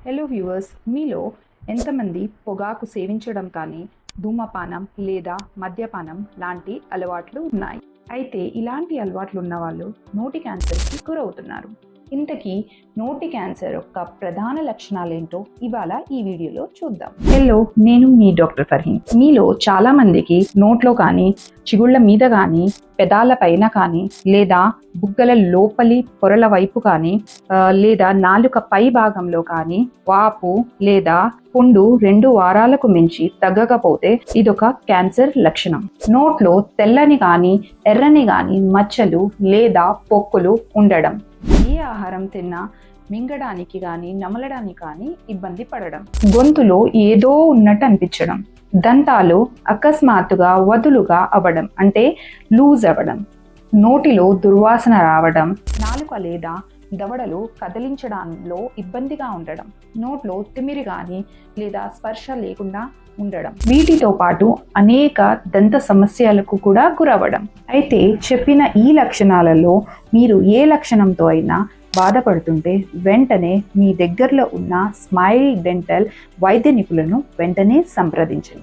Hello viewers, మీలో ఎంతమంది పొగాకు సేవించడం కానీ ధూమపానం లేదా మద్యపానం లాంటి అలవాట్లు ఉన్నాయి? అయితే ఇలాంటి అలవాట్లు ఉన్న వాళ్ళు నోటి క్యాన్సర్కి గురవుతున్నారు. ఇంతకీ నోటి క్యాన్సర్ యొక్క ప్రధాన లక్షణాలు ఏంటో ఇవాళ ఈ వీడియోలో చూద్దాం. హలో, నేను మీ డాక్టర్ ఫర్హీన్. మీలో చాలా మందికి నోట్లో కానీ, చిగుళ్ళ మీద కానీ, పెదాల పైన కానీ, లేదా బుగ్గల లోపలి పొరల వైపు కానీ, లేదా నాలుక పై భాగంలో కానీ వాపు లేదా పుండు 2 వారాలకు మించి తగ్గకపోతే ఇదొక క్యాన్సర్ లక్షణం. నోట్లో తెల్లని కానీ, ఎర్రని కానీ మచ్చలు లేదా పొక్కులు ఉండడం, ఏ ఆహారం తిన్నా మింగడానికి కానీ నమలడానికి కానీ ఇబ్బంది పడడం, గొంతులో ఏదో ఉన్నట్టు అనిపించడం, దంతాలు అకస్మాత్తుగా వదులుగా అవ్వడం అంటే లూజ్ అవ్వడం, నోటిలో దుర్వాసన రావడం, నాలుక లేదా దవడలు కదిలించడంలో ఇబ్బందిగా ఉండడం, నోట్లో తిమిరి కానీ లేదా స్పర్శ లేకుండా ఉండడం, వీటితో పాటు అనేక దంత సమస్యలకు కూడా గురవ్వడం. అయితే చెప్పిన ఈ లక్షణాలలో మీరు ఏ లక్షణంతో అయినా బాధపడుతుంటే వెంటనే మీ దగ్గరలో ఉన్న స్మైల్ డెంటల్ వైద్య నిపుణులను వెంటనే సంప్రదించండి.